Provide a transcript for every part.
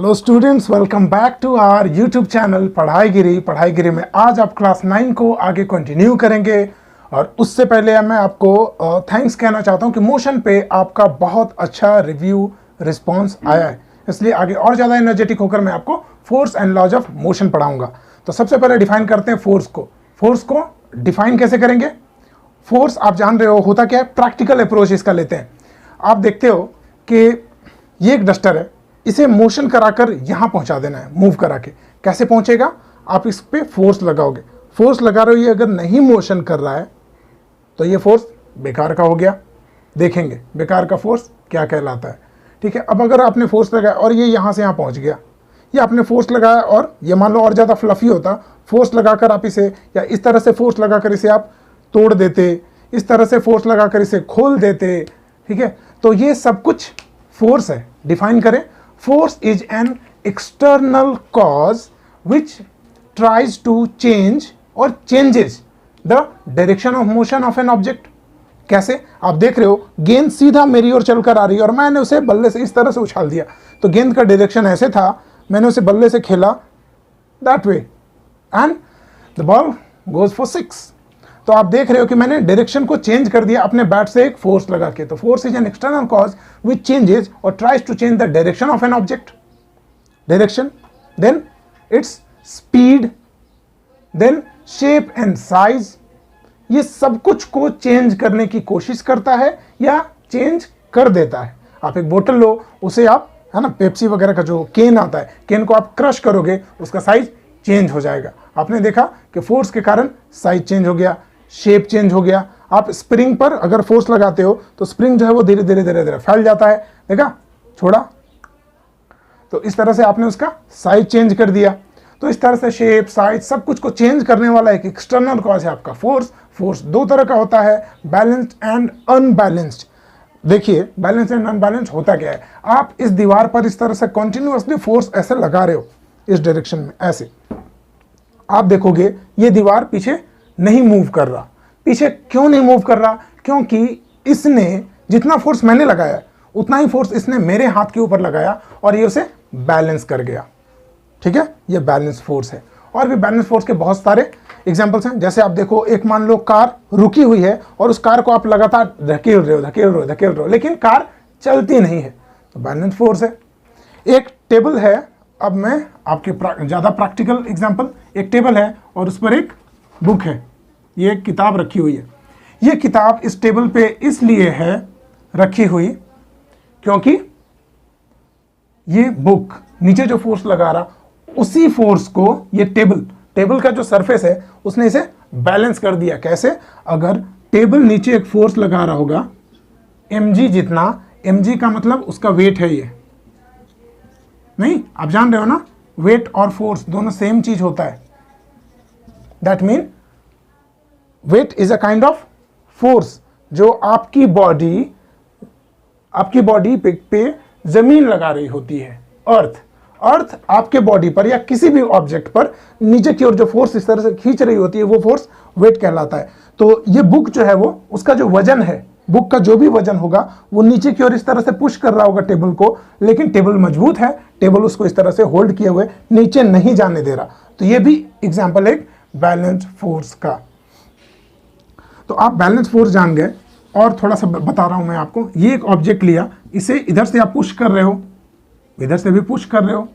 Hello students, welcome back to our YouTube channel Padhaigiri में आज आप क्लास 9 को आगे कंटिन्यू करेंगे। और उससे पहले मैं आपको थैंक्स कहना चाहता हूं कि मोशन पे आपका बहुत अच्छा रिव्यू रिस्पांस आया है, इसलिए आगे और ज़्यादा एनर्जेटिक होकर मैं आपको force and laws of motion पढ़ाऊंगा। तो सबसे पहले डिफाइन करते हैं फोर्स को डिफाइन कैसे करेंगे। फोर्स आप जान रहे हो होता क्या है, प्रैक्टिकल अप्रोच इसका लेते हैं। आप देखते हो कि ये एक डस्टर है, इसे मोशन कराकर यहाँ पहुँचा देना है, मूव करा के। कैसे पहुँचेगा, आप इस पे फोर्स लगाओगे। फोर्स लगा रहे हो, ये अगर नहीं मोशन कर रहा है तो ये फोर्स बेकार का हो गया। देखेंगे बेकार का फोर्स क्या कहलाता है। ठीक है, अब अगर आपने फोर्स लगाया और ये यहाँ से यहाँ पहुँच गया, ये आपने फोर्स लगाया और ये मान लो और ज़्यादा फ्लफी होता, फोर्स लगाकर आप इसे या इस तरह से फोर्स लगाकर इसे आप तोड़ देते, इस तरह से फोर्स लगाकर इसे खोल देते। ठीक है, तो ये सब कुछ फोर्स है। डिफाइन करें, force is an external cause which tries to change or changes the direction of motion of an object। कैसे, आप देख रहे हो गेंद सीधा मेरी ओर चलकर आ रही है और मैंने उसे बल्ले से इस तरह से उछाल दिया, तो गेंद का डायरेक्शन ऐसे था, मैंने उसे बल्ले से खेला that way and the ball goes for 6। तो आप देख रहे हो कि मैंने डायरेक्शन को चेंज कर दिया अपने बैट से एक फोर्स लगा के। तो force is an external cause which changes और tries to change the direction of an object. Direction, then its speed, then shape and size. ये सब कुछ को चेंज करने की कोशिश करता है या चेंज कर देता है। आप एक बोतल लो, उसे आप है ना, पेप्सी वगैरह का जो केन आता है, केन को आप क्रश करोगे, उसका साइज चेंज हो जाएगा। आपने देखा कि फोर्स के कारण साइज चेंज हो गया, शेप चेंज हो गया। आप स्प्रिंग पर अगर फोर्स लगाते हो तो स्प्रिंग जो है वो धीरे धीरे फैल जाता है। देखा, छोड़ा तो इस तरह से आपने उसका साइज चेंज कर दिया। तो इस तरह से शेप, साइज, सब कुछ को चेंज करने वाला एक एक्सटर्नल कॉज है आपका फोर्स। फोर्स दो तरह का होता है, बैलेंस्ड एंड अनबैलेंस्ड। देखिए बैलेंस एंड अनबैलेंस्ड होता क्या है, आप इस दीवार पर इस तरह से कंटिन्यूअसली फोर्स ऐसे लगा रहे हो इस डायरेक्शन में, ऐसे आप देखोगे ये दीवार पीछे नहीं मूव कर रहा। पीछे क्यों नहीं मूव कर रहा, क्योंकि इसने जितना फोर्स मैंने लगाया उतना ही फोर्स इसने मेरे हाथ के ऊपर लगाया और ये उसे बैलेंस कर गया। ठीक है, ये बैलेंस फोर्स है। और भी बैलेंस फोर्स के बहुत सारे एग्जांपल्स हैं। जैसे आप देखो, एक मान लो कार रुकी हुई है और उस कार को आप लगातार धकेल रहे हो, लेकिन कार चलती नहीं है, तो बैलेंस फोर्स है। एक टेबल है, अब मैं आपके ज़्यादा प्रैक्टिकल एग्जांपल, एक टेबल है और उस पर एक बुक है, ये एक किताब रखी हुई है। ये किताब इस टेबल पे इसलिए है रखी हुई क्योंकि ये बुक नीचे जो फोर्स लगा रहा, उसी फोर्स को ये टेबल का जो सरफेस है उसने इसे बैलेंस कर दिया। कैसे, अगर टेबल नीचे एक फोर्स लगा रहा होगा mg जितना, mg का मतलब उसका वेट है, ये नहीं, आप जान रहे हो ना, वेट और फोर्स दोनों सेम चीज होता है। That mean weight is a kind of force जो आपकी बॉडी पे जमीन लगा रही होती है। अर्थ आपके बॉडी पर या किसी भी ऑब्जेक्ट पर नीचे की ओर जो फोर्स इस तरह से खींच रही होती है, वो फोर्स वेट कहलाता है। तो ये बुक जो है वो, उसका जो वजन है, बुक का जो भी वजन होगा वो नीचे की ओर इस तरह से पुश कर रहा होगा टेबल को, लेकिन टेबल मजबूत है, टेबल उसको इस तरह से होल्ड किए हुए नीचे नहीं जाने दे रहा। तो ये भी एग्जांपल एक बैलेंस फोर्स का। तो आप बैलेंस फोर्स जान गए। और थोड़ा सा बता रहा हूं मैं आपको, ये एक ऑब्जेक्ट लिया, इसे इधर से आप पुश कर रहे हो, इधर से भी पुश कर रहे हो,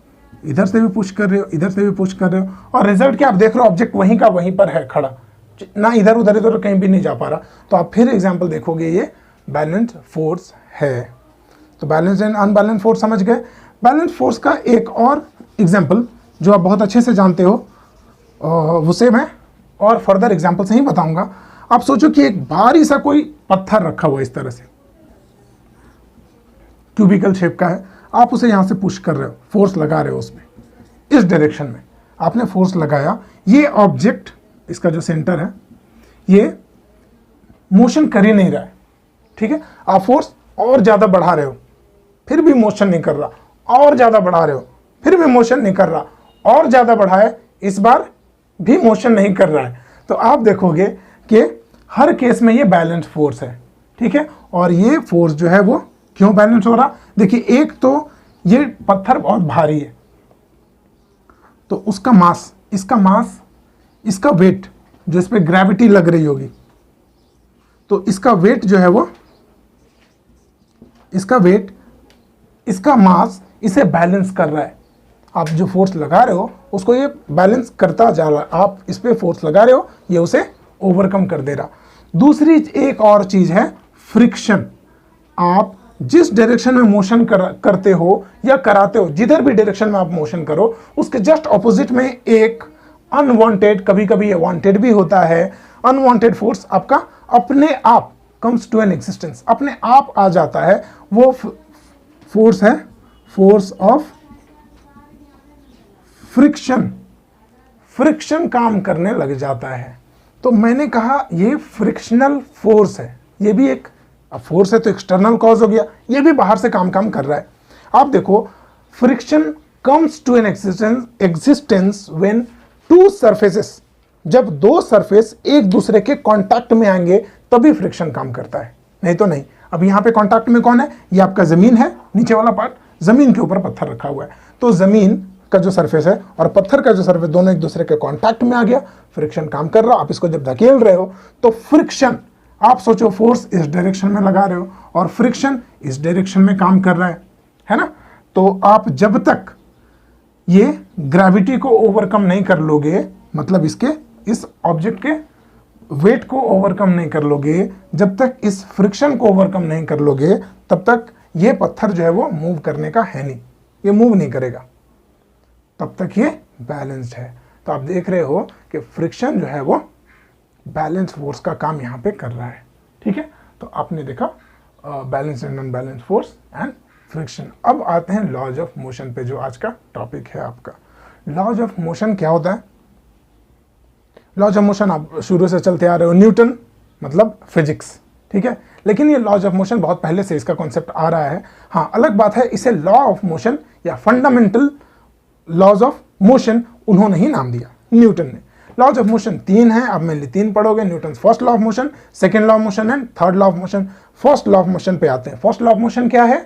इधर से भी पुश कर रहे हो, इधर से भी पुश कर रहे हो, और रिजल्ट क्या आप देख रहे हो, ऑब्जेक्ट वहीं का वहीं पर है खड़ा, ना इधर उधर कहीं भी नहीं जा पा रहा। तो आप फिर एग्जांपल देखोगे, ये बैलेंस फोर्स है। तो बैलेंस एंड अनबैलेंस फोर्स समझ गए। बैलेंस फोर्स का एक और एग्जांपल जो आप बहुत अच्छे से जानते हो, उसे मैं और फर्दर एग्जांपल से ही बताऊंगा। आप सोचो कि एक भारी सा कोई पत्थर रखा हुआ इस तरह से, क्यूबिकल शेप का है, आप उसे यहां से पुश कर रहे हो, फोर्स लगा रहे हो उसमें, इस डायरेक्शन में आपने फोर्स लगाया। ये ऑब्जेक्ट, इसका जो सेंटर है, ये मोशन कर ही नहीं रहा है। ठीक है, आप फोर्स और ज्यादा बढ़ा रहे हो, फिर भी मोशन नहीं कर रहा, और ज्यादा बढ़ा रहे हो, फिर भी मोशन नहीं कर रहा, और ज्यादा बढ़ाए, इस बार भी मोशन नहीं कर रहा है। तो आप देखोगे कि हर केस में ये बैलेंस फोर्स है। ठीक है, और ये फोर्स जो है वो क्यों बैलेंस हो रहा, देखिए, एक तो ये पत्थर बहुत भारी है, तो उसका मास, इसका मास, इसका वेट जो इस पर ग्रेविटी लग रही होगी, तो इसका वेट जो है वो, इसका वेट, इसका मास इसे बैलेंस कर रहा है। आप जो फोर्स लगा रहे हो उसको ये बैलेंस करता जा रहा है। आप इस पे फोर्स लगा रहे हो, ये उसे ओवरकम कर दे रहा। दूसरी एक और चीज है फ्रिक्शन। आप जिस डायरेक्शन में मोशन करते हो या कराते हो, जिधर भी डायरेक्शन में आप मोशन करो, उसके जस्ट ऑपोजिट में एक अनवांटेड, कभी कभी ये वांटेड भी होता है, अनवांटेड फोर्स आपका अपने आप कम्स टू एन एग्जिस्टेंस, अपने आप आ जाता है। वो फोर्स है फोर्स ऑफ फ्रिक्शन। फ्रिक्शन काम करने लग जाता है। तो मैंने कहा ये फ्रिक्शनल फोर्स है, ये भी एक फोर्स है, तो एक्सटर्नल कॉज हो गया, ये भी बाहर से काम कर रहा है। आप देखो, friction comes to an existence when two surfaces, जब दो सरफेस एक दूसरे के कांटेक्ट में आएंगे तभी फ्रिक्शन काम करता है, नहीं तो नहीं। अब यहाँ पे कांटेक्ट में कौन है? ये आपका जमीन है, नीचे वाला पार्ट, जमीन के ऊपर पत्थर रखा हुआ है, तो जमीन का जो सरफेस है और पत्थर का जो सरफेस दोनों एक दूसरे के कांटेक्ट में आ गया, फ्रिक्शन काम कर रहा। आप इसको जब धकेल रहे हो तो फ्रिक्शन, आप सोचो फोर्स इस डायरेक्शन में लगा रहे हो और फ्रिक्शन इस डायरेक्शन में काम कर रहा है ना। तो आप जब तक ये ग्रेविटी को ओवरकम नहीं कर लोगे, मतलब इसके, इस ऑब्जेक्ट के वेट को ओवरकम नहीं कर लोगे, जब तक इस फ्रिक्शन को ओवरकम नहीं कर लोगे, तब तक ये पत्थर जो है वो मूव करने का है नहीं, ये मूव नहीं करेगा, तब तक ये बैलेंस्ड है। तो आप देख रहे हो कि फ्रिक्शन जो है वो बैलेंस फोर्स का काम यहाँ पे कर रहा है। ठीक है, तो आपने देखा balance and unbalance force and friction. अब आते हैं लॉज ऑफ मोशन पे, जो आज का टॉपिक है आपका। लॉज ऑफ मोशन क्या होता है? लॉज ऑफ मोशन आप शुरू से चलते आ रहे हो, न्यूटन मतलब फिजिक्स, ठीक है, लेकिन ये लॉज ऑफ मोशन बहुत पहले से इसका कॉन्सेप्ट आ रहा है। हाँ, अलग बात है इसे लॉ ऑफ मोशन या फंडामेंटल लॉज ऑफ मोशन उन्होंने ही नाम दिया, न्यूटन ने। लॉज ऑफ मोशन 3 है, आप मेनली 3 पढ़ोगे, Newton first law of motion, second law of motion and third law of motion. First law of motion पे आते हैं। फर्स्ट लॉ ऑफ मोशन क्या है?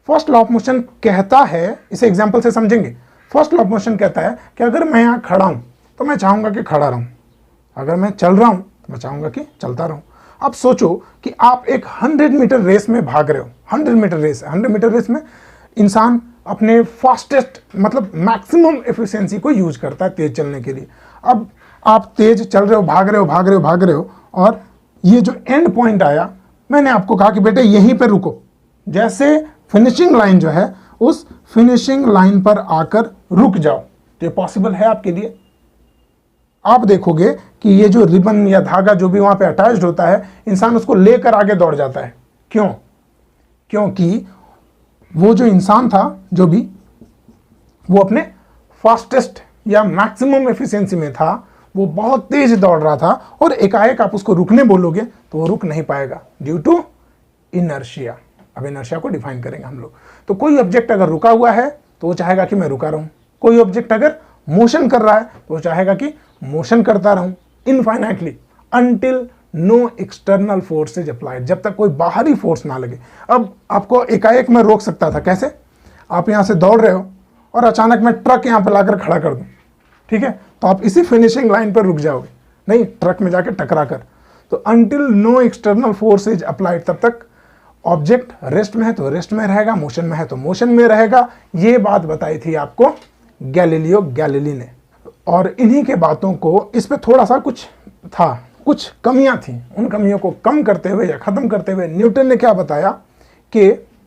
फर्स्ट लॉ ऑफ मोशन कहता है, इसे एग्जांपल से समझेंगे। फर्स्ट लॉ ऑफ मोशन कहता है कि अगर मैं यहाँ खड़ा हूं तो मैं चाहूंगा कि खड़ा रहूं, अगर मैं चल रहा हूं तो मैं चाहूंगा कि चलता रहूं। अब सोचो कि आप एक 100 मीटर रेस में भाग रहे हो, 100 मीटर रेस, 100 मीटर रेस में इंसान अपने फास्टेस्ट मतलब मैक्सिमम एफिशिएंसी को यूज करता है तेज चलने के लिए। अब आप तेज चल रहे हो, भाग रहे हो और ये जो एंड पॉइंट आया, मैंने आपको कहा कि बेटे यहीं पे रुको, जैसे फिनिशिंग लाइन जो है उस फिनिशिंग लाइन पर आकर रुक जाओ। तो ये पॉसिबल है आपके लिए। आप देखोगे कि ये जो रिबन या धागा जो भी वहां पे अटैच्ड होता है, इंसान उसको लेकर आगे दौड़ जाता है। क्यों? क्योंकि वो जो इंसान था, जो भी, वो अपने फास्टेस्ट या मैक्सिमम एफिशिएंसी में था, वो बहुत तेज दौड़ रहा था और एकाएक आप उसको रुकने बोलोगे तो वो रुक नहीं पाएगा, ड्यू टू इनर्शिया। अब इनर्शिया को डिफाइन करेंगे हम लोग। तो कोई ऑब्जेक्ट अगर रुका हुआ है तो वो चाहेगा कि मैं रुका रहूं, कोई ऑब्जेक्ट अगर मोशन कर रहा है तो वो चाहेगा कि मोशन करता रहूं infinitely, until no external force is applied, जब तक कोई बाहरी फोर्स ना लगे। अब आपको एकाएक मैं रोक सकता था, कैसे? आप यहां से दौड़ रहे हो और अचानक मैं ट्रक यहां पर लाकर खड़ा कर दूं, ठीक है, तो आप इसी फिनिशिंग लाइन पर रुक जाओगे, नहीं ट्रक में जाके टकरा कर। तो until no external force is applied, तब तक ऑब्जेक्ट रेस्ट में है तो रेस्ट में रहेगा, मोशन में है तो मोशन में रहेगा। ये बात बताई थी आपको गैलीलियो गैलीली ने। और इन्हीं के बातों को, इस पे थोड़ा सा कुछ था, कुछ कमियां थी, उन कमियों को कम करते हुए या खत्म करते हुए न्यूटन ने क्या बताया कि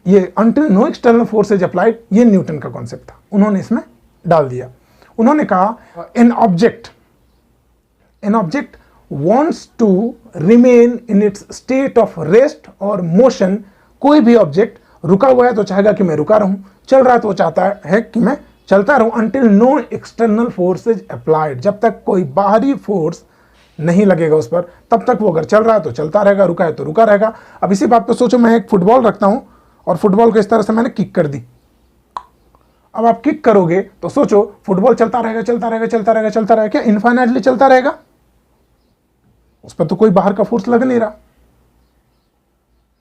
ये until no external force is applied, ये न्यूटन का कॉन्सेप्ट था, उन्होंने इसमें डाल दिया। उन्होंने कहा an object wants to remain in its state of rest और motion। कोई भी ऑब्जेक्ट रुका हुआ है तो चाहेगा कि मैं रुका रहूं, चल रहा है तो चाहता है कि मैं चलता रहूं, until no external force is applied, जब तक कोई बाहरी फोर्स नहीं लगेगा उस पर, तब तक वो अगर चल रहा है तो चलता रहेगा, रुका है तो रुका रहेगा। अब इसी बात पे सोचो, मैं एक फुटबॉल रखता हूं और फुटबॉल को इस तरह से मैंने किक कर दी। अब आप किक करोगे तो सोचो फुटबॉल चलता रहेगा, चलता रहेगा, चलता रहेगा, चलता रहेगा, क्या इनफाइनाइटली चलता रहेगा? उस पर तो कोई बाहर का फोर्स लग नहीं रहा,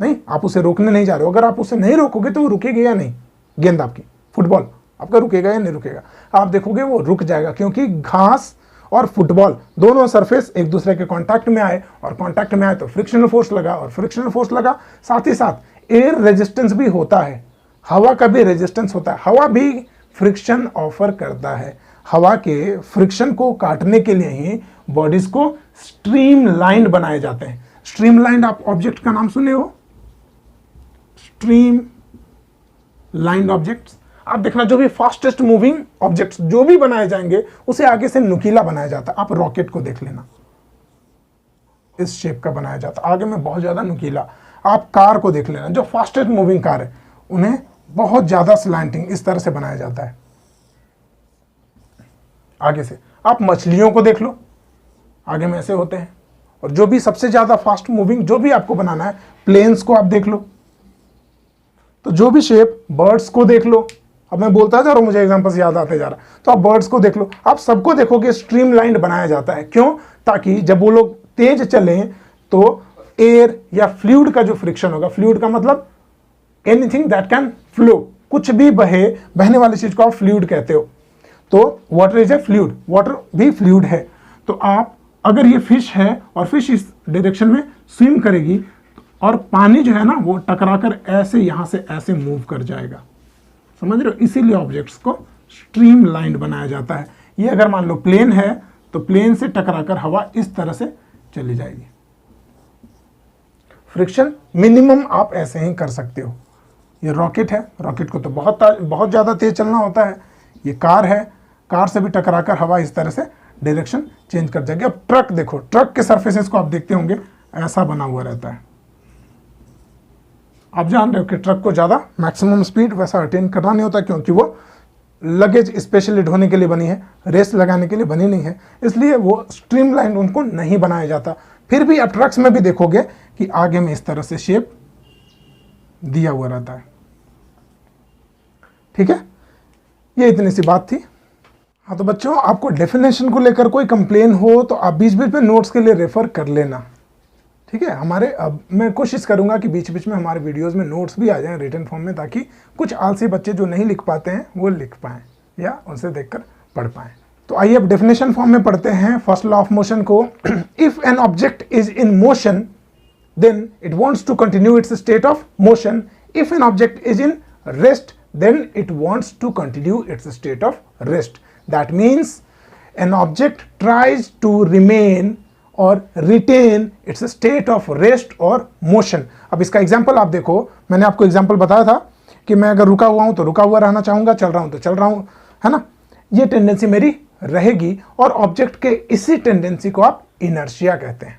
नहीं, आप उसे रोकने नहीं जा रहे हो। अगर आप उसे नहीं रोकोगे तो वो रुकेगी या नहीं? गेंद आपकी, फुटबॉल आपका रुकेगा या नहीं रुकेगा? आप देखोगे वो रुक जाएगा, क्योंकि घास और फुटबॉल दोनों सरफेस एक दूसरे के कांटेक्ट में आए, और कांटेक्ट में आए तो फ्रिक्शनल फोर्स लगा, और फ्रिक्शनल फोर्स लगा, साथ ही साथ एयर रेजिस्टेंस भी होता है, हवा का भी रेजिस्टेंस होता है। हवा भी फ्रिक्शन ऑफर करता है। हवा के फ्रिक्शन को काटने के लिए ही बॉडीज को स्ट्रीमलाइंड बनाए जाते हैं। स्ट्रीमलाइंड आप ऑब्जेक्ट का नाम सुने हो? स्ट्रीम लाइंड ऑब्जेक्ट्स, आप देखना जो भी फास्टेस्ट मूविंग ऑब्जेक्ट्स जो भी बनाए जाएंगे उसे आगे से नुकीला बनाया जाता है। आप रॉकेट को देख लेना, इस शेप का बनाया जाता है, आगे में बहुत ज्यादा नुकीला। आप कार को देख लेना, जो फास्टेस्ट मूविंग कार है उन्हें बहुत ज्यादा स्लैंटिंग इस तरह से बनाया जाता है आगे से। आप मछलियों को देख लो, आगे में ऐसे होते हैं। और जो भी सबसे ज्यादा फास्ट मूविंग जो भी आपको बनाना है, प्लेन्स को आप देख लो, तो जो भी शेप, बर्ड्स को देख लो। अब मैं बोलता जा रहा हूं, मुझे एग्जांपल्स याद आते जा रहा है, तो आप बर्ड्स को देख लो। आप सबको देखोगे स्ट्रीमलाइंड बनाया जाता है। क्यों? ताकि जब वो लोग तेज चलें तो एयर या फ्लूइड का जो फ्रिक्शन होगा, फ्लूइड का मतलब एनीथिंग दैट कैन फ्लो, कुछ भी बहे, बहने वाली चीज को आप फ्लूइड कहते हो। तो water is a fluid, water भी फ्लूइड है। तो आप अगर ये फिश है और फिश इस डायरेक्शन में स्विम करेगी और पानी जो है ना वो टकराकर ऐसे यहां से ऐसे मूव कर जाएगा, समझ रहे हो? इसीलिए ऑब्जेक्ट्स को स्ट्रीमलाइंड बनाया जाता है। ये अगर मान लो प्लेन है तो प्लेन से टकराकर हवा इस तरह से चली जाएगी। फ्रिक्शन मिनिमम आप ऐसे ही कर सकते हो। ये रॉकेट है, रॉकेट को तो बहुत ज़्यादा तेज चलना होता है। ये कार है, कार से भी टकराकर हवा इस तरह से डायरेक्शन चेंज कर जाएगी। अब ट्रक देखो, ट्रक के सर्फेसेस को आप देखते होंगे ऐसा बना हुआ रहता है। आप जान रहे हो कि ट्रक को ज़्यादा मैक्सिमम स्पीड वैसा अटेन करना नहीं होता, क्योंकि वो लगेज स्पेशली ढोने के लिए बनी है, रेस लगाने के लिए बनी नहीं है, इसलिए वो स्ट्रीमलाइन उनको नहीं बनाया जाता। फिर भी आप ट्रक्स में भी देखोगे कि आगे में इस तरह से शेप दिया हुआ रहता है। ठीक है, ये इतनी सी बात थी। हाँ तो बच्चों, आपको डेफिनेशन को लेकर कोई कंप्लेन हो तो आप बीच बीच में नोट्स के लिए रेफर कर लेना। ठीक है, अब मैं कोशिश करूंगा कि बीच बीच में हमारे वीडियोस में नोट्स भी आ जाएं रिटन फॉर्म में, ताकि कुछ आलसी बच्चे जो नहीं लिख पाते हैं वो लिख पाएं या उनसे देखकर पढ़ पाएं। तो आइए अब डेफिनेशन फॉर्म में पढ़ते हैं फर्स्ट लॉ ऑफ मोशन को। If an object is in motion then it wants to continue its state of motion. If an object is in rest then it wants to continue its state of rest. That means an object tries to remain और retain its state of rest और motion. अब इसका example आप देखो, मैंने आपको example बताया था कि मैं अगर रुका हुआ हूं तो रुका हुआ रहना चाहूंगा, चल रहा हूं तो चल रहा हूं, है ना? ये टेंडेंसी मेरी रहेगी, और ऑब्जेक्ट के इसी टेंडेंसी को आप इनर्शिया कहते हैं।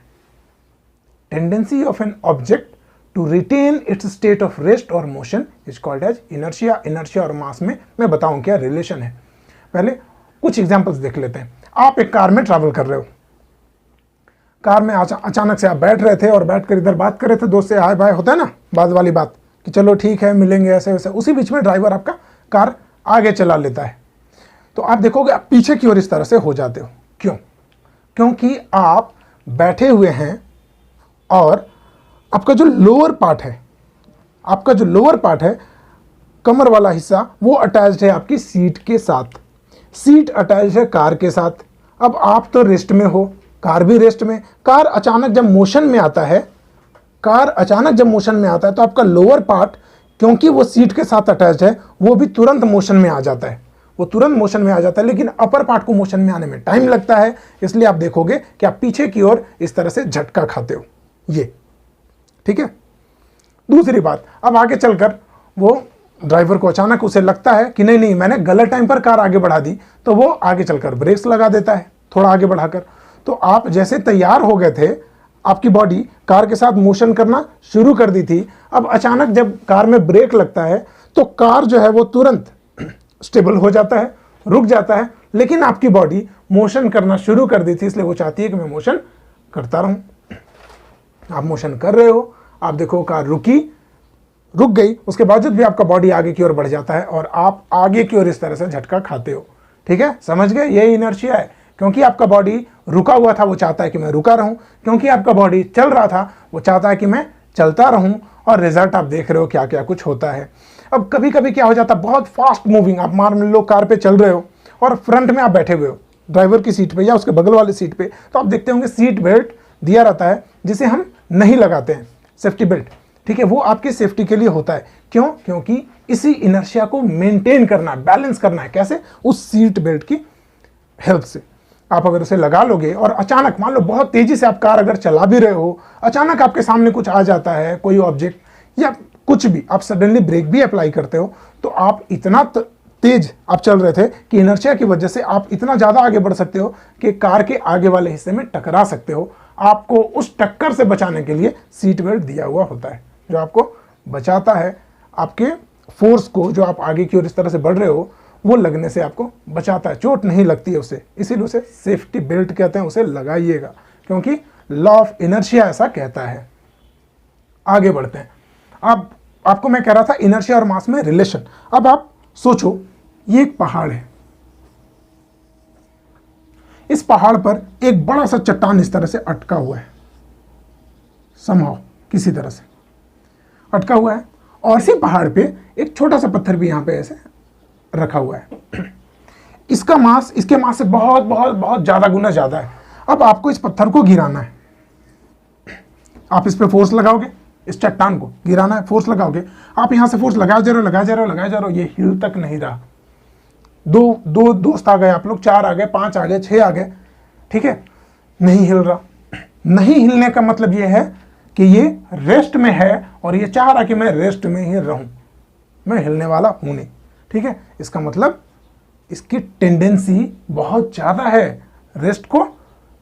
Tendency of an object to retain its state of rest और motion is called as inertia. Inertia और मास में मैं बताऊं क्या रिलेशन है। पहले कुछ एग्जांपल्स देख लेते हैं। आप एक कार में ट्रैवल कर रहे हो, कार में अचानक से आप बैठ रहे थे और बैठकर इधर बात कर रहे थे, दोस्त से हाय बाय होता है ना, बात वाली बात कि चलो ठीक है मिलेंगे ऐसे वैसे। उसी बीच में ड्राइवर आपका कार आगे चला लेता है, तो आप देखोगे आप पीछे की ओर इस तरह से हो जाते हो। क्यों? क्योंकि आप बैठे हुए हैं और आपका जो लोअर पार्ट है, कमर वाला हिस्सा, वो अटैच्ड है आपकी सीट के साथ। सीट अटैच्ड है कार के साथ। अब आप तो रेस्ट में हो, कार भी रेस्ट में। कार अचानक जब मोशन में आता है तो आपका लोअर पार्ट, क्योंकि वो सीट के साथ अटैच्ड है, वो भी तुरंत मोशन में आ जाता है। लेकिन अपर पार्ट को मोशन में आने में टाइम लगता है, इसलिए आप देखोगे कि आप पीछे की ओर इस तरह से झटका खाते हो। ये ठीक है। दूसरी बात, अब आगे चलकर वो ड्राइवर को अचानक उसे लगता है कि नहीं मैंने गलत टाइम पर कार आगे बढ़ा दी, तो वो आगे चलकर ब्रेक्स लगा देता है थोड़ा आगे बढ़ाकर। तो आप जैसे तैयार हो गए थे, आपकी बॉडी कार के साथ मोशन करना शुरू कर दी थी, अब अचानक जब कार में ब्रेक लगता है तो कार जो है वो तुरंत स्टेबल हो जाता है, रुक जाता है। लेकिन आपकी बॉडी मोशन करना शुरू कर दी थी, इसलिए वो चाहती है कि मैं मोशन करता रहूं। आप मोशन कर रहे हो, आप देखो कार रुक गई, उसके बावजूद भी आपका बॉडी आगे की ओर बढ़ जाता है और आप आगे की ओर इस तरह से झटका खाते हो। ठीक है, समझ गए? ये इनर्शिया है। क्योंकि आपका बॉडी रुका हुआ था, वो चाहता है कि मैं रुका रहूं। क्योंकि आपका बॉडी चल रहा था, वो चाहता है कि मैं चलता रहूं। और रिजल्ट आप देख रहे हो क्या क्या कुछ होता है। अब कभी कभी क्या हो जाता है, बहुत फास्ट मूविंग, आप मान लो कार पे चल रहे हो और फ्रंट में आप बैठे हुए हो ड्राइवर की सीट पे या उसके बगल वाली सीट पे, तो आप देखते होंगे सीट बेल्ट दिया रहता है जिसे हम नहीं लगाते हैं, सेफ्टी बेल्ट, ठीक है, वो आपकी सेफ्टी के लिए होता है। क्यों? क्योंकि इसी इनर्शिया को मेंटेन करना है, बैलेंस करना है। कैसे? उस सीट बेल्ट की हेल्प से। आप अगर उसे लगा लोगे और अचानक मान लो बहुत तेजी से आप कार अगर चला भी रहे हो, अचानक आपके सामने कुछ आ जाता है, कोई ऑब्जेक्ट या कुछ भी, आप सडनली ब्रेक भी अप्लाई करते हो, तो आप इतना तेज आप चल रहे थे कि इनर्शिया की वजह से आप इतना ज़्यादा आगे बढ़ सकते हो कि कार के आगे वाले हिस्से में टकरा सकते हो। आपको उस टक्कर से बचाने के लिए सीट बेल्ट दिया हुआ होता है, जो आपको बचाता है आपके फोर्स को, जो आप आगे की ओर इस तरह से बढ़ रहे हो वो लगने से आपको बचाता है, चोट नहीं लगती है उसे, इसीलिए उसे सेफ्टी बेल्ट कहते हैं। उसे लगाइएगा क्योंकि लॉ ऑफ इनर्शिया ऐसा कहता है। आगे बढ़ते हैं। अब आपको मैं कह रहा था इनर्शिया और मास में रिलेशन। अब आप सोचो, ये एक पहाड़ है, इस पहाड़ पर एक बड़ा सा चट्टान इस तरह से अटका हुआ है, समहाउ किसी तरह से अटका हुआ है, और इसी पहाड़ पे एक छोटा सा पत्थर भी यहां पे ऐसे रखा हुआ है। इसका मास इसके मास से बहुत बहुत बहुत ज्यादा गुना ज्यादा है। अब आपको इस पत्थर को गिराना है, आप इस पे फोर्स लगाओगे, इस चट्टान को गिराना है, फोर्स लगाओगे, आप यहां से फोर्स लगाए जा रहे हो, ये हिल तक नहीं रहा। दो दोस्त आ गए, आप लोग 4 आ गए, 5 आ गए, 6 आ गए, ठीक है, नहीं हिल रहा। नहीं हिलने का मतलब ये है कि ये रेस्ट में है और ये चाह रहा कि मैं रेस्ट में ही रहूं, मैं हिलने वाला हूं नहीं, ठीक है। इसका मतलब इसकी टेंडेंसी बहुत ज़्यादा है रेस्ट को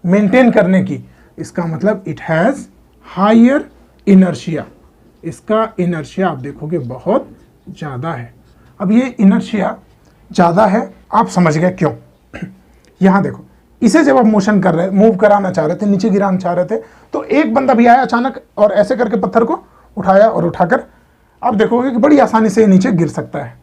मेंटेन करने की। इसका मतलब इट हैज़ हायर इनर्शिया, इसका इनर्शिया आप देखोगे बहुत ज़्यादा है। अब ये इनर्शिया ज़्यादा है, आप समझ गए क्यों। यहाँ देखो, इसे जब आप मोशन कर रहे, मूव कराना चाह रहे थे, नीचे गिराना चाह रहे थे, तो एक बंदा भी आया अचानक और ऐसे करके पत्थर को उठाया और उठाकर आप देखोगे कि बड़ी आसानी से नीचे गिर सकता है।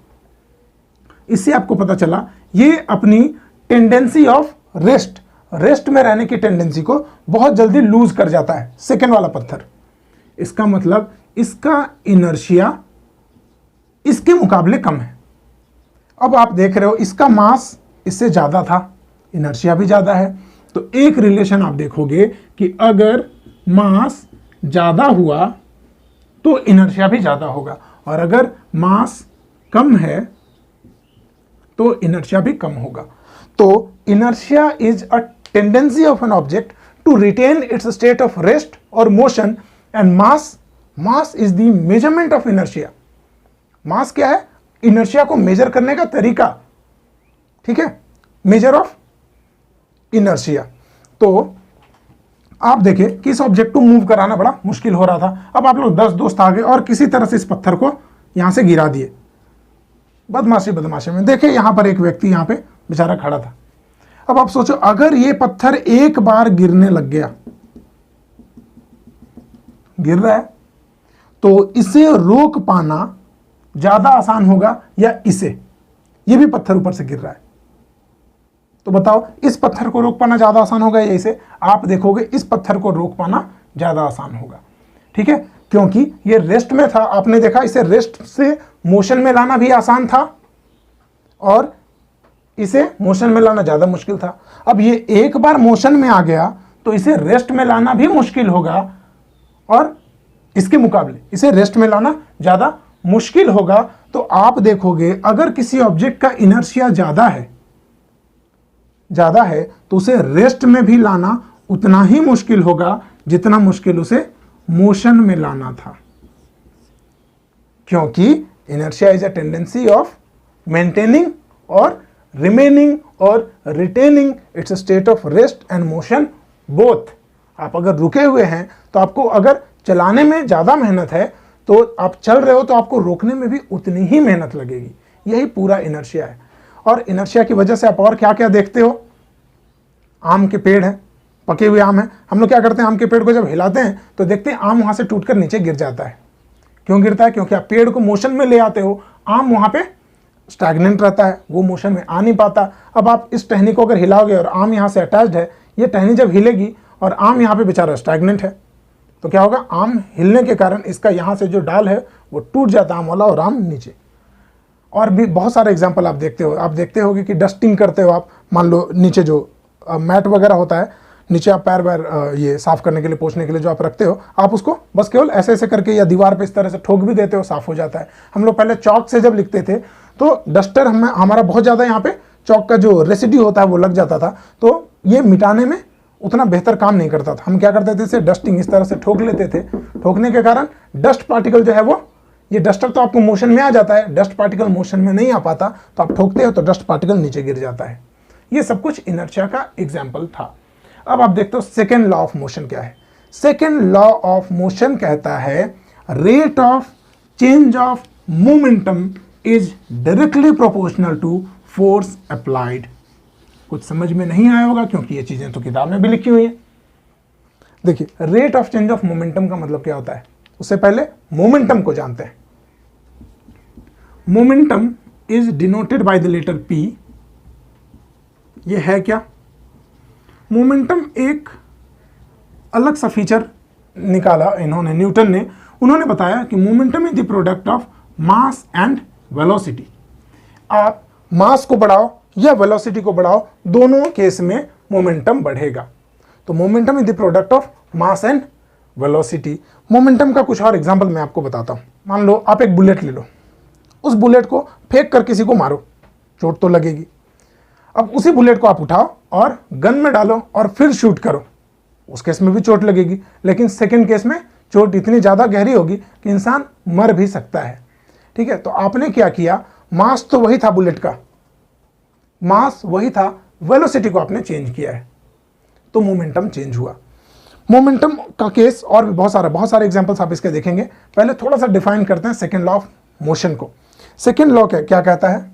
इससे आपको पता चला ये अपनी टेंडेंसी ऑफ रेस्ट में रहने की टेंडेंसी को बहुत जल्दी लूज कर जाता है सेकेंड वाला पत्थर। इसका मतलब इसका इनर्शिया इसके मुकाबले कम है। अब आप देख रहे हो इसका मास इससे ज्यादा था, इनर्शिया भी ज्यादा है, तो एक रिलेशन आप देखोगे कि अगर मास ज्यादा हुआ तो इनर्शिया भी ज्यादा होगा, और अगर मास कम है तो इनर्शिया भी कम होगा। तो inertia is a tendency of an object to retain its state of rest और motion, and mass is the measurement of inertia. Mass क्या है? इनर्शिया को मेजर करने का तरीका, ठीक है, मेजर ऑफ इनर्शिया। तो आप देखिए कि इस ऑब्जेक्ट को मूव कराना बड़ा मुश्किल हो रहा था। अब आप लोग 10 दोस्त आ गए और किसी तरह से इस पत्थर को यहां से गिरा दिए, बदमाशी में। देखिए यहां पर एक व्यक्ति यहां पे बेचारा खड़ा था। अब आप सोचो, अगर ये पत्थर एक बार गिरने लग गया, गिर रहा है, तो इसे रोक पाना ज्यादा आसान होगा या इसे? ये भी पत्थर ऊपर से गिर रहा है, तो बताओ इस पत्थर को रोक पाना ज्यादा आसान होगा या इसे? आप देखोगे इस पत्थर को रोक पाना ज्यादा आसान होगा, ठीक है, क्योंकि ये रेस्ट में था। आपने देखा इसे रेस्ट से मोशन में लाना भी आसान था और इसे मोशन में लाना ज्यादा मुश्किल था। अब ये एक बार मोशन में आ गया तो इसे रेस्ट में लाना भी मुश्किल होगा, और इसके मुकाबले इसे रेस्ट में लाना ज्यादा मुश्किल होगा। तो आप देखोगे अगर किसी ऑब्जेक्ट का इनर्शिया ज्यादा है तो उसे रेस्ट में भी लाना उतना ही मुश्किल होगा जितना मुश्किल उसे मोशन में लाना था, क्योंकि inertia is a tendency of maintaining और रिमेनिंग और retaining it's state of rest and motion both. आप अगर रुके हुए हैं तो आपको अगर चलाने में ज्यादा मेहनत है, तो आप चल रहे हो तो आपको रोकने में भी उतनी ही मेहनत लगेगी। यही पूरा इनर्शिया है। और इनर्शिया की वजह से आप और क्या क्या देखते हो? आम के पेड़ हैं, पके हुए आम हैं, हम लोग क्या करते हैं, आम के पेड़ को जब हिलाते हैं तो देखते हैं आम वहां से टूटकर नीचे गिर जाता है। क्यों गिरता है? क्योंकि आप पेड़ को मोशन में ले आते हो, आम वहां पे स्टैग्नेंट रहता है, वो मोशन में आ नहीं पाता। अब आप इस टहनी को अगर हिलाओगे और आम यहाँ से अटैच्ड है, ये टहनी जब हिलेगी और आम यहाँ पे बेचारा स्टैग्नेंट है, तो क्या होगा? आम हिलने के कारण इसका यहाँ से जो डाल है वो टूट जाता है आम वाला, और आम नीचे और भी बहुत सारे एग्जाम्पल आप देखते होगे कि डस्टिंग करते हो आप, मान लो नीचे जो मैट वगैरह होता है, नीचे आप पैर वैर ये साफ करने के लिए, पोंछने के लिए जो आप रखते हो, आप उसको बस केवल ऐसे ऐसे करके या दीवार पे इस तरह से ठोक भी देते हो, साफ हो जाता है। हम लोग पहले चौक से जब लिखते थे तो डस्टर हमारा बहुत ज़्यादा यहाँ पे चौक का जो रेसिड्यू होता है वो लग जाता था, तो ये मिटाने में उतना बेहतर काम नहीं करता था। हम क्या करते थे, इसे डस्टिंग इस तरह से ठोक लेते थे, ठोकने के कारण डस्ट पार्टिकल जो है वो, ये डस्टर तो आपको मोशन में आ जाता है, डस्ट पार्टिकल मोशन में नहीं आ पाता, तो आप ठोकते हो तो डस्ट पार्टिकल नीचे गिर जाता है। ये सब कुछ इनर्शिया का एग्जाम्पल था। अब आप देखते हो सेकेंड लॉ ऑफ मोशन क्या है। सेकेंड लॉ ऑफ मोशन कहता है rate of change of momentum is directly proportional to force applied. कुछ समझ में नहीं आया होगा क्योंकि ये चीजें तो किताब में भी लिखी हुई है। देखिए, rate of change of momentum का मतलब क्या होता है, उससे पहले मोमेंटम को जानते हैं। Momentum is denoted by the letter P। ये है क्या? मोमेंटम एक अलग सा फीचर निकाला इन्होंने, न्यूटन ने। उन्होंने बताया कि momentum is the product of mass and velocity. आप मास को बढ़ाओ या वेलोसिटी को बढ़ाओ, दोनों केस में मोमेंटम बढ़ेगा। तो momentum is the product of mass and velocity. Momentum का कुछ और एग्जांपल मैं आपको बताता हूं। मान लो आप एक बुलेट ले लो, उस बुलेट को फेंक कर किसी को मारो, चोट तो लगेगी। अब उसी बुलेट को आप उठाओ और गन में डालो और फिर शूट करो, उस केस में भी चोट लगेगी, लेकिन सेकंड केस में चोट इतनी ज़्यादा गहरी होगी कि इंसान मर भी सकता है। ठीक है, तो आपने क्या किया, मास तो वही था बुलेट का, मास वही था, वेलोसिटी को आपने चेंज किया है, तो मोमेंटम चेंज हुआ। मोमेंटम का केस और भी बहुत सारे एग्जांपल्स आप इसके देखेंगे। पहले थोड़ा सा डिफाइन करते हैं सेकेंड लॉ ऑफ मोशन को। सेकेंड लॉ क्या कहता है?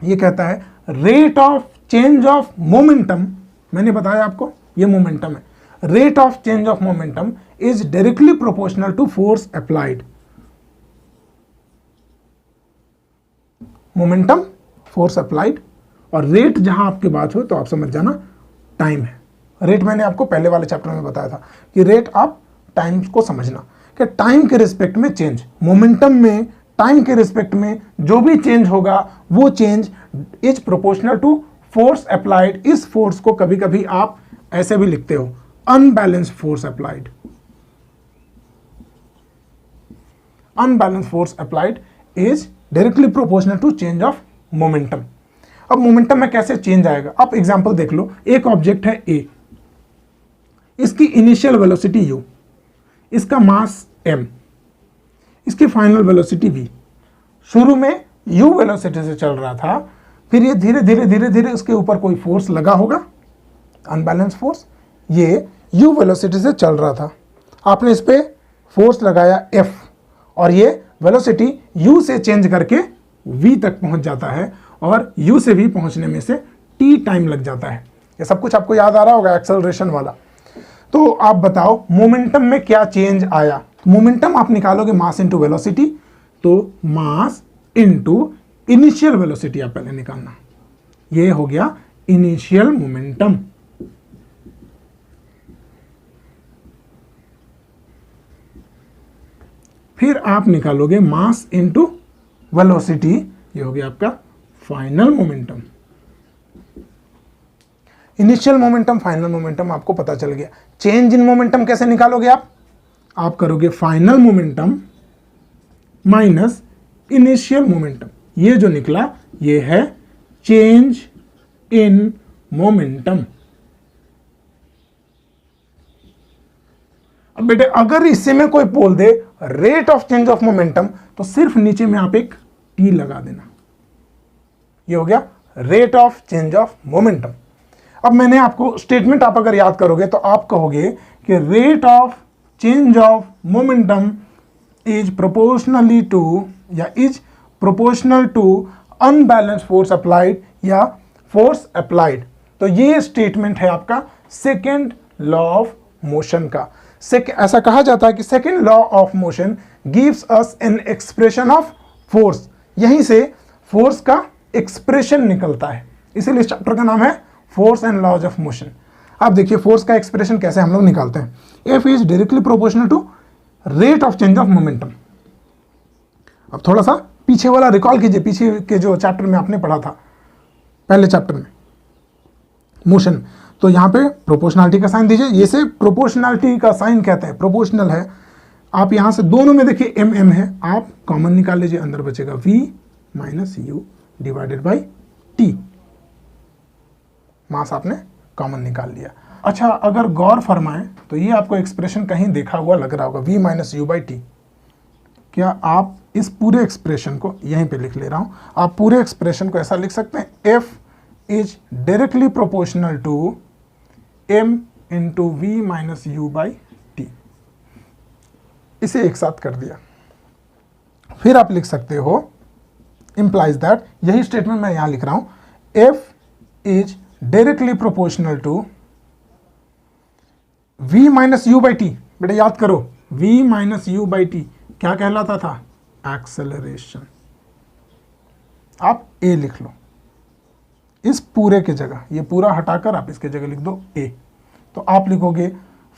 ये कहता है rate of change of momentum, मैंने बताया आपको ये मोमेंटम है, rate of change of momentum is directly proportional to force applied. Momentum, force applied, और रेट जहां आपकी बात हो तो आप समझ जाना टाइम है। रेट मैंने आपको पहले वाले चैप्टर में बताया था कि रेट आप टाइम को समझना कि टाइम के रिस्पेक्ट में चेंज, मोमेंटम में टाइम के रिस्पेक्ट में जो भी चेंज होगा वो change is proportional to force applied. इस फोर्स को कभी कभी आप ऐसे भी लिखते हो, unbalanced force applied. Unbalanced force applied is directly proportional to change of momentum. अब मोमेंटम में कैसे चेंज आएगा, आप एग्जांपल देख लो। एक ऑब्जेक्ट है ए, इसकी इनिशियल वेलोसिटी u, इसका मास m, इसकी फाइनल वेलोसिटी v। शुरू में u वेलोसिटी से चल रहा था, फिर ये धीरे धीरे उसके ऊपर कोई फोर्स लगा होगा, अनबैलेंस फोर्स। ये u वेलोसिटी से चल रहा था, आपने इस पे फोर्स लगाया f, और ये वेलोसिटी u से चेंज करके v तक पहुंच जाता है, और u से v पहुंचने में से t टाइम लग जाता है। ये सब कुछ आपको याद आ रहा होगा, एक्सेलरेशन वाला। तो आप बताओ मोमेंटम में क्या चेंज आया। मोमेंटम आप निकालोगे मास इनटू वेलोसिटी, तो मास इनटू इनिशियल वेलोसिटी आप पहले निकालना, ये हो गया इनिशियल मोमेंटम। फिर आप निकालोगे मास इनटू वेलोसिटी, ये हो गया आपका final momentum. Initial momentum, final momentum आपको पता चल गया। चेंज इन मोमेंटम कैसे निकालोगे आप करोगे final momentum minus initial momentum, ये जो निकला ये है चेंज इन मोमेंटम। अब बेटे अगर इसी में कोई बोल दे rate of change of momentum, तो सिर्फ नीचे में आप एक टी लगा देना, ये हो गया rate of change of momentum. अब मैंने आपको स्टेटमेंट आप अगर याद करोगे तो आप कहोगे कि rate of change of momentum is proportionally to, या is proportional to unbalance force applied या फोर्स अप्लाइड। तो ये स्टेटमेंट है आपका सेकेंड लॉ ऑफ मोशन का। ऐसा कहा जाता है कि second law of motion gives us an expression of force. यहीं से फोर्स का एक्सप्रेशन निकलता है, इसीलिए इस चैप्टर का नाम है force and laws of motion. आप देखिए फोर्स का एक्सप्रेशन कैसे हम लोग निकालते हैं। F is directly proportional to rate of change of momentum. अब थोड़ा सा पीछे वाला रिकॉल कीजिए, पीछे के जो चैप्टर में आपने पढ़ा था, पहले चैप्टर में मोशन। तो यहाँ पे प्रोपोर्शनलिटी का साइन दीजिए, ये से प्रोपोर्शनलिटी का साइन कहते हैं, प्रोपोर्शनल है। आप यहाँ से दोनों में देखिए एम एम है, आप कॉमन निकाल लीजिए, अंदर बचेगा v minus u divided by T. Mass आपने कॉमन निकाल लिया। अच्छा, अगर गौर फरमाएं तो ये आपको एक्सप्रेशन कहीं देखा हुआ लग रहा होगा, v minus you by t. क्या आप इस पूरे एक्सप्रेशन को यहीं पे लिख ले रहा हूं, आप पूरे एक्सप्रेशन को ऐसा लिख सकते हैं, f is directly proportional to m into V minus you by T. इसे एक साथ कर दिया। फिर आप लिख सकते हो implies दैट, यही स्टेटमेंट मैं यहां लिख रहा हूं, f is directly proportional to v minus you by t. बेटा याद करो, v minus you by t क्या कहलाता था, एक्सेलरेशन। आप a लिख लो इस पूरे के जगह, ये पूरा हटाकर आप इसके जगह लिख दो a। तो आप लिखोगे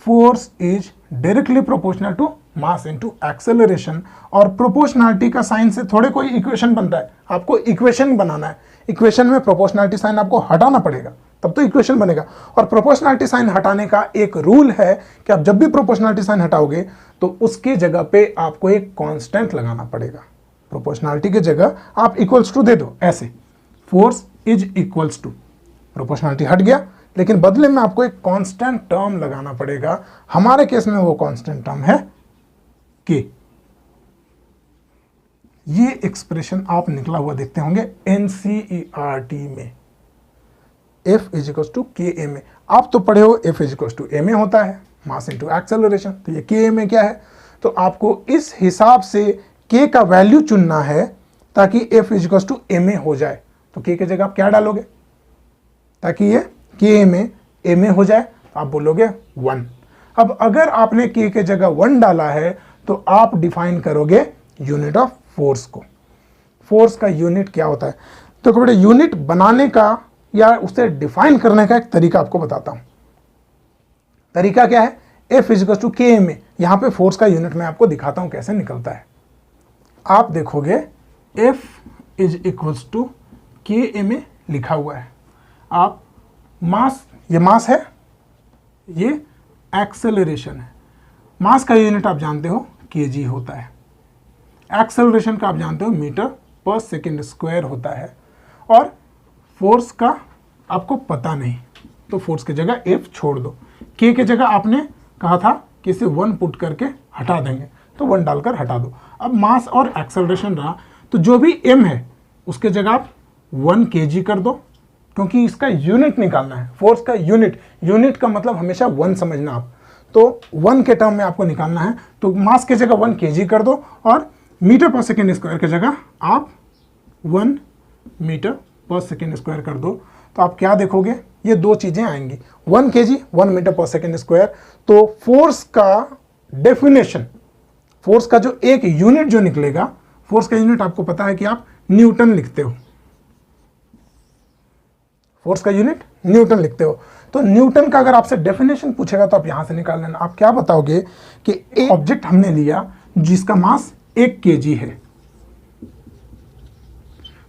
force is directly proportional to mass into acceleration. और प्रोपोर्शनलिटी का साइन से थोड़े कोई इक्वेशन बनता है, आपको इक्वेशन बनाना है, इक्वेशन में प्रोपोर्शनलिटी साइन आपको हटाना पड़ेगा, तब तो इक्वेशन बनेगा। और प्रोपोर्शनलिटी साइन हटाने का एक रूल है कि आप जब भी प्रोपोर्शनलिटी साइन हटाओगे तो उसकी जगह पे आपको एक कांस्टेंट लगाना पड़ेगा। प्रोपोर्शनलिटी की जगह आप इक्वल्स टू दे दो, ऐसे force is equals to, proportionality हट गया, लेकिन बदले में आपको एक कांस्टेंट टर्म लगाना पड़ेगा। हमारे केस में वो कांस्टेंट टर्म है के। ये एक्सप्रेशन आप निकला हुआ देखते होंगे एनसीईआरटी में, F इज इक्वल टू के ए में। आप तो पढ़े हो F इज इक्वल टू ए में होता है मास इनटू एक्सेलरेशन, तो ये के ए में क्या है, तो आपको इस हिसाब से k का वैल्यू चुनना है ताकि F इज इक्वल टू ए में हो जाए। तो k की जगह आप क्या डालोगे ताकि ये के में ए में हो जाए, तो आप बोलोगे 1। अब अगर आपने k के जगह 1 डाला है तो आप डिफाइन करोगे यूनिट ऑफ फोर्स को। फोर्स का यूनिट क्या होता है, तो बेटे यूनिट बनाने का या उसे डिफाइन करने का एक तरीका आपको बताता हूं। तरीका क्या है, F इज इक्वल टू के में, यहां पे फोर्स का यूनिट मैं आपको दिखाता हूं कैसे निकलता है। आप देखोगे F इज इक्वल टू के में लिखा हुआ है। आप मास, ये मास है, ये एक्सेलरेशन है। मास का यूनिट आप जानते हो केजी होता है, एक्सेलरेशन का आप जानते हो मीटर पर सेकेंड स्क्वायर होता है, और फोर्स का आपको पता नहीं, तो फोर्स की जगह F छोड़ दो। K की जगह आपने कहा था कि इसे 1 पुट करके हटा देंगे, तो 1 डालकर हटा दो। अब मास और एक्सेलरेशन रहा, तो जो भी M है उसके जगह आप 1 kg कर दो, क्योंकि इसका यूनिट निकालना है। फोर्स का यूनिट, यूनिट का मतलब हमेशा 1 समझना आप, तो 1 के टर्म में आपको निकालना है। तो मास की जगह 1 kg कर दो, और मीटर पर सेकेंड स्क्वायर की जगह आप 1 मीटर पर सेकेंड स्क्वायर कर दो। तो आप क्या देखोगे, ये दो चीजें आएंगी, 1 kg 1 metre per second square. तो फोर्स का डेफिनेशन, फोर्स का जो एक यूनिट जो निकलेगा, फोर्स का यूनिट आपको पता है कि आप न्यूटन लिखते हो, फोर्स का यूनिट न्यूटन लिखते हो। तो न्यूटन का अगर आपसे डेफिनेशन पूछेगा तो आप यहां से निकाल लेना। आप क्या बताओगे कि एक ऑब्जेक्ट हमने लिया जिसका मास 1 kg है,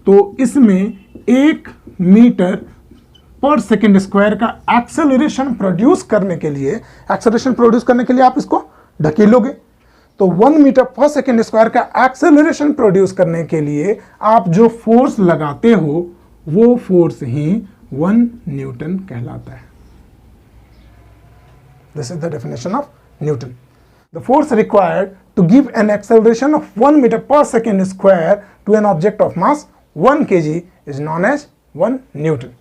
तो इसमें 1 मीटर पर सेकेंड स्क्वायर का एक्सेलरेशन प्रोड्यूस करने के लिए, आप इसको ढकेलोगे। तो 1 मीटर पर सेकेंड स्क्वायर का एक्सेलरेशन प्रोड्यूस करने के लिए आप जो फोर्स लगाते हो वो फोर्स ही 1 न्यूटन कहलाता है। This is the definition of Newton. The force required to give an acceleration of 1 meter per second square to an object of mass 1 kg is known as 1 Newton.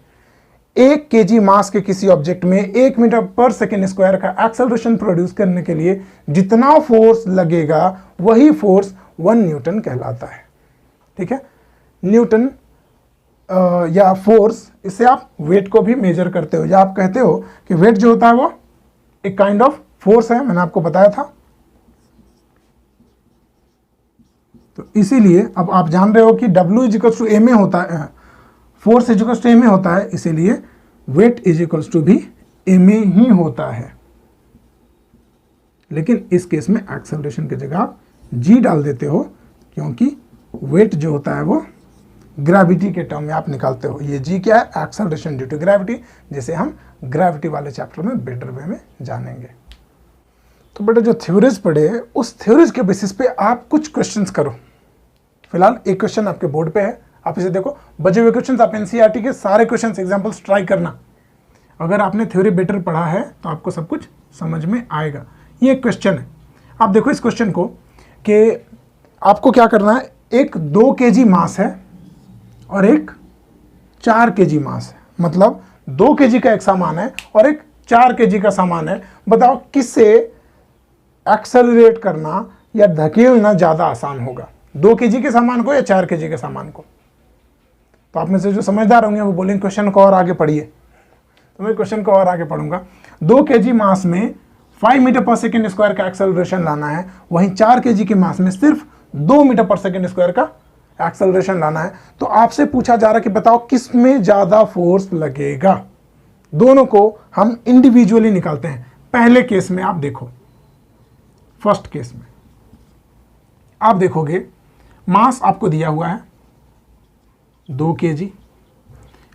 1 kg मास के किसी object में 1 metre per second square का acceleration produce करने के लिए जितना force लगेगा वही फोर्स 1 न्यूटन कहलाता है। ठीक है, न्यूटन या फोर्स, इससे आप वेट को भी मेजर करते हो, या आप कहते हो कि वेट जो होता है वो एक काइंड ऑफ फोर्स है, मैंने आपको बताया था। तो इसीलिए अब आप जान रहे हो कि W इज इक्वल्स टू ए में होता है, फोर्स इज इक्वल्स टू ए में होता है, इसीलिए वेट इज इक्वल्स टू भी ए में ही होता है। लेकिन इस केस में एक्सेलरेशन की जगह आप G डाल देते हो, क्योंकि वेट जो होता है वो ग्रेविटी के टर्म में आप निकालते हो। ये जी क्या है, एक्सेलरेशन ड्यू टू ग्रेविटी, जिसे हम ग्रेविटी वाले चैप्टर में बेटर वे में जानेंगे। तो बेटा जो थ्योरीज पढ़े उस थ्योरीज के बेसिस पे आप कुछ क्वेश्चंस करो। फिलहाल एक क्वेश्चन आपके बोर्ड पे है, आप इसे देखो। बचे हुए क्वेश्चंस आप एनसीईआरटी के सारे क्वेश्चंस एग्जांपल्स ट्राई करना। अगर आपने थ्योरी बेटर पढ़ा है तो आपको सब कुछ समझ में आएगा। ये एक क्वेश्चन है, आप देखो इस क्वेश्चन को कि आपको क्या करना है, एक 2 kg मास है और एक 4 kg मास है, मतलब 2 kg का एक सामान है और एक 4 kg का सामान है। बताओ किससे एक्सेलरेट करना या धकेलना ज़्यादा आसान होगा, 2 kg के सामान को या 4 kg के सामान को? तो आप में से जो समझदार होंगे वो बोलेंगे क्वेश्चन को और आगे पढ़िए, तो मैं क्वेश्चन को और आगे पढ़ूंगा। 2 kg मास में 5 मीटर पर सेकेंड स्क्वायर का एक्सेलरेशन लाना है, वहीं 4 kg के मास में सिर्फ 2 मीटर पर सेकेंड स्क्वायर का एक्सेलरेशन लाना है। तो आपसे पूछा जा रहा है कि बताओ किस में ज़्यादा फोर्स लगेगा। दोनों को हम इंडिविजुअली निकालते हैं। पहले केस में आप देखो, फर्स्ट केस में आप देखोगे मास आपको दिया हुआ है 2 kg,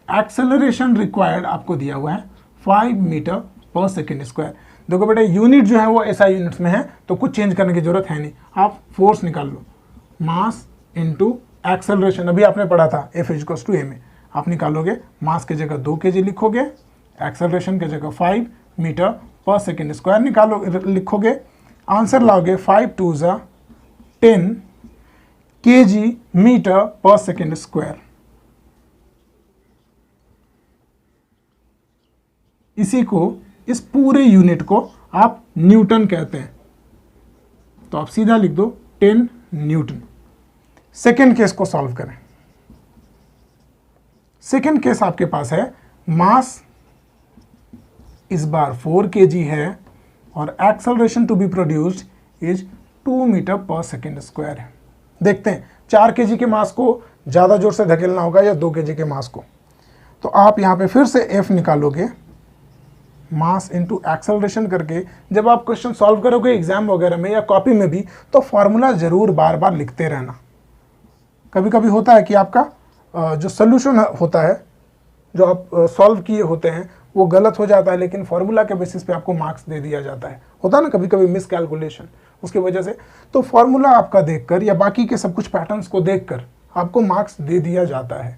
एक्सेलरेशन रिक्वायर्ड आपको दिया हुआ है 5 मीटर पर सेकेंड स्क्वायर। देखो बेटा यूनिट जो है वो एसआई यूनिट्स में है, तो कुछ चेंज करने की जरूरत है नहीं। आप फोर्स निकाल लो, मास इनटू एक्सेलरेशन, अभी आपने पढ़ा था F = a में। आप निकालोगे, मास की जगह 2 kg लिखोगे, एक्सेलरेशन की जगह 5 मीटर पर सेकेंड स्क्वायर लिखोगे, आंसर लाओगे 5 2 = 10 kg metre per second square. इसी को, इस पूरे यूनिट को आप न्यूटन कहते हैं, तो आप सीधा लिख दो 10 न्यूटन। सेकेंड केस को सॉल्व करें। सेकेंड केस आपके पास है, मास इस बार 4 kg है और acceleration to be produced is 2 metre per second square है। देखते हैं 4 kg के मास को ज़्यादा जोर से धकेलना होगा या 2 kg के मास को। तो आप यहाँ पे फिर से F निकालोगे, मास इनटू एक्सेलरेशन करके। जब आप क्वेश्चन सॉल्व करोगे एग्जाम वगैरह में या कॉपी में भी, तो फॉर्मूला ज़रूर बार बार लिखते रहना। कभी कभी होता है कि आपका जो सोल्यूशन होता है, जो आप सॉल्व किए होते हैं, वो गलत हो जाता है, लेकिन फॉर्मूला के बेसिस पे आपको मार्क्स दे दिया जाता है। होता है ना कभी कभी मिस कैलकुलेशन, उसकी वजह से। तो फॉर्मूला आपका देखकर या बाकी के सब कुछ पैटर्न्स को देखकर आपको मार्क्स दे दिया जाता है।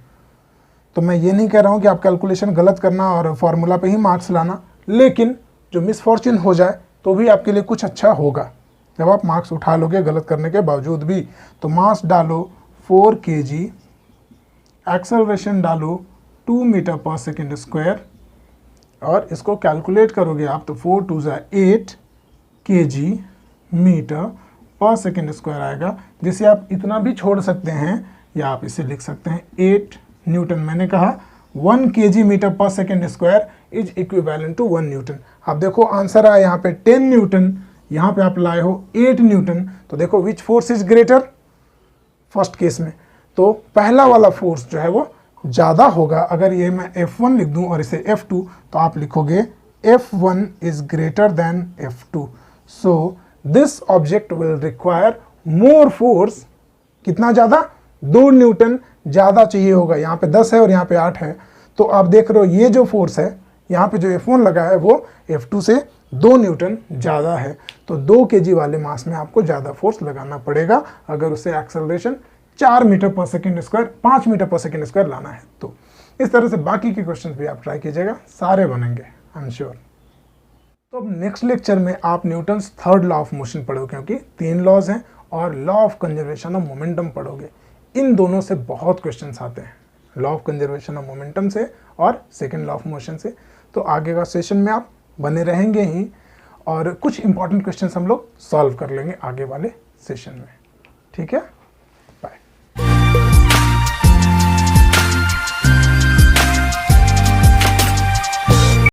तो मैं ये नहीं कह रहा हूँ कि आप कैलकुलेशन गलत करना और फॉर्मूला पे ही मार्क्स लाना, लेकिन जो मिसफॉर्चून हो जाए तो भी आपके लिए कुछ अच्छा होगा जब आप मार्क्स उठा लोगे गलत करने के बावजूद भी। तो मास डालो 4 kg, एक्सेलरेशन डालो 2 मीटर पर सेकेंड स्क्वायर, और इसको कैलकुलेट करोगे आप तो 4 2 = 8 kg metre per second square आएगा, जिसे आप इतना भी छोड़ सकते हैं या आप इसे लिख सकते हैं 8 न्यूटन। मैंने कहा 1 kg metre per second square is equivalent to 1 newton. आप देखो आंसर आया यहाँ पे 10 न्यूटन, यहाँ पे आप लाए हो 8 न्यूटन। तो देखो which force is greater, first case में तो पहला वाला फोर्स जो है वो ज़्यादा होगा। अगर ये मैं F1 लिख दूँ और इसे F2, तो आप लिखोगे F1 is greater than F2, so this object will require more force. कितना ज़्यादा? 2 न्यूटन ज़्यादा चाहिए होगा। यहाँ पे 10 है और यहाँ पे 8 है, तो आप देख रहे हो ये जो फोर्स है यहाँ पे जो F1 लगा है वो F2 से 2 न्यूटन ज़्यादा है। तो 2 kg वाले मास में आपको ज़्यादा फोर्स लगाना पड़ेगा अगर उसे acceleration 4 metre per second square 5 metre per second square लाना है। तो इस तरह से बाकी के क्वेश्चन भी आप ट्राई कीजिएगा, सारे बनेंगे आई एम श्योर। तो अब नेक्स्ट लेक्चर में आप Newton's third law of motion पढ़ोगे, क्योंकि 3 लॉज हैं, और law of conservation of momentum पढ़ोगे। इन दोनों से बहुत क्वेश्चंस आते हैं, law of conservation of momentum से और सेकंड लॉ ऑफ मोशन से। तो आगे का सेशन में आप बने रहेंगे ही, और कुछ इंपॉर्टेंट क्वेश्चंस हम लोग सॉल्व कर लेंगे आगे वाले सेशन में। ठीक है।